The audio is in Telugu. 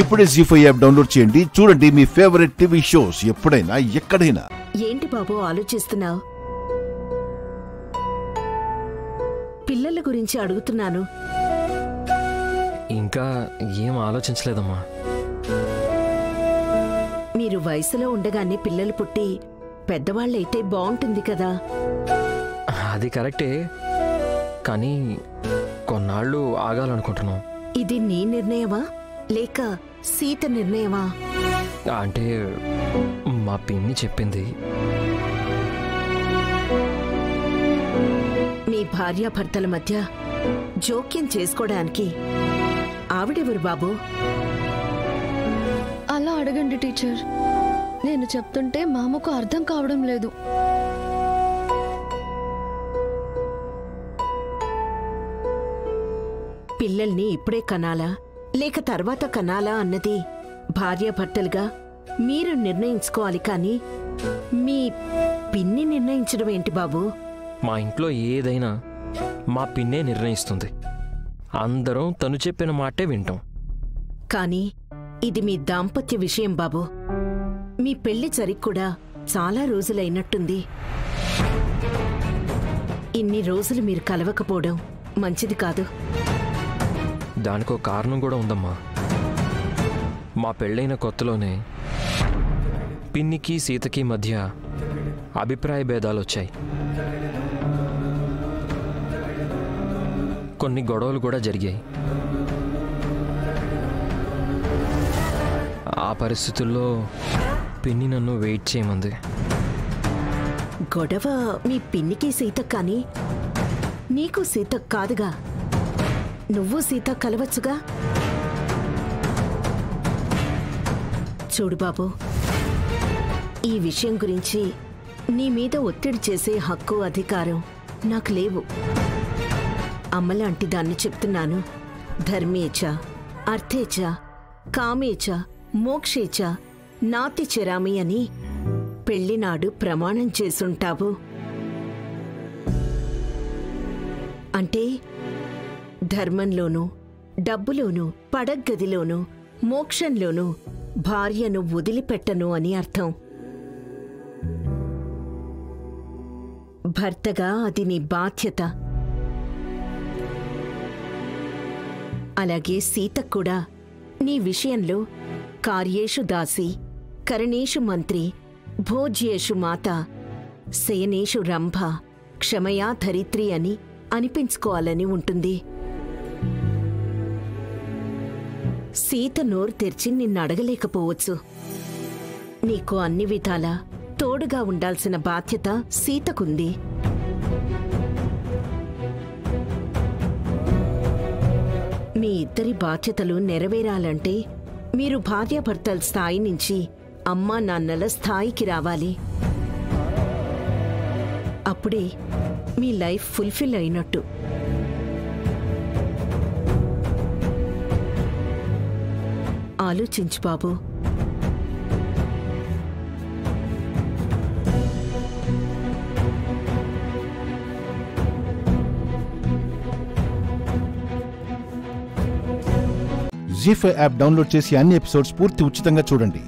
ఇప్పుడే జీ5 యాప్ డౌన్లోడ్ చేయండి. చూడండి మీ ఫేవరెట్ టీవీ షోస్ ఎప్పుడైనా ఎక్కడైనా. ఏంటి బాబు ఆలోచిస్తున్నావు? పిల్లల గురించి అడుగుతున్నాను. ఇంకా ఏం ఆలోచించలేదమ్మా. మీరు వయసులో ఉండగానే పిల్లలు పుట్టి పెద్దవాళ్ళైతే బాగుంటుంది కదా. అది కరెక్టే, కానీ కొన్నాళ్ళు ఆగాలనుకుంటున్నాం. ఇది నీ నిర్ణయమా లేక సీత నిర్ణయమా? అంటే మా పిన్ని చెప్పింది. మీ భార్యాభర్తల మధ్య జోక్యం చేసుకోవడానికి ఆవిడెవరు బాబు? అలా అడగండి టీచర్. నేను చెప్తుంటే మామకు అర్థం కావడం లేదు. పిల్లల్ని ఇప్పుడే కనాలా లేక తర్వాత కనాలా అన్నది భార్యాభర్తలుగా మీరు నిర్ణయించుకోవాలి, కానీ మీ పిన్ని నిర్ణయించడం ఏంటి బాబు? మా ఇంట్లో ఏదైనా మా పిన్నే నిర్ణయిస్తుంది. అందరం తను చెప్పిన మాటే వింటాం. కానీ ఇది మీ దాంపత్య విషయం బాబు. మీ పెళ్లి కూడా చాలా రోజులైనట్టుంది. ఇన్ని రోజులు మీరు కలవకపోవడం మంచిది కాదు. దానికో కారణం కూడా ఉందమ్మా. మా పెళ్ళైన కొత్తలోనే పిన్నికి సీతకి మధ్య అభిప్రాయ భేదాలు వచ్చాయి. కొన్ని గొడవలు కూడా జరిగాయి. ఆ పరిస్థితుల్లో పిన్ని నన్ను వెయిట్ చేయమంది. గొడవ మీ పిన్నికి సీత, కానీ నీకు సీత కాదుగా. నువ్వు సీత కలవచ్చుగా. చూడు బాబు, ఈ విషయం గురించి నీ మీద ఒత్తిడి చేసే హక్కు అధికారం నాకు లేవు. అమ్మలాంటి దాన్ని చెప్తున్నాను. ధర్మేచ అర్థేచ కామేచ మోక్షేచ నాతి చెరామి అని పెళ్లినాడు ప్రమాణం చేసుంటావు. అంటే ధర్మంలోనూ డబ్బులోనూ పడగ్గదిలోనూ మోక్షంలోనూ భార్యను వదిలిపెట్టను అని అర్థం. భర్తగా అది నీ బాధ్యత. అలాగే సీత కూడా నీ విషయంలో కార్యేషు దాసి, కరణేషు మంత్రి, భోజ్యేషు మాత, శయనేషు రంభ, క్షమయా ధరిత్రి అని అనిపించుకోవాలని ఉంటుంది. సీత నోరు తెరిచి నిన్నడగలేకపోవచ్చు. నీకు అన్ని విధాలా తోడుగా ఉండాల్సిన బాధ్యత సీతకుంది. మీ ఇద్దరి బాధ్యతలు నెరవేరాలంటే మీరు భార్యాభర్తల స్థాయి నుంచి అమ్మా నాన్నల స్థాయికి రావాలి. అప్పుడే మీ లైఫ్ ఫుల్ఫిల్ అయినట్టు. ఆలోచించు బాబు. జీ5 యాప్ డౌన్లోడ్ చేసి అన్ని ఎపిసోడ్స్ పూర్తి ఉచితంగా చూడండి.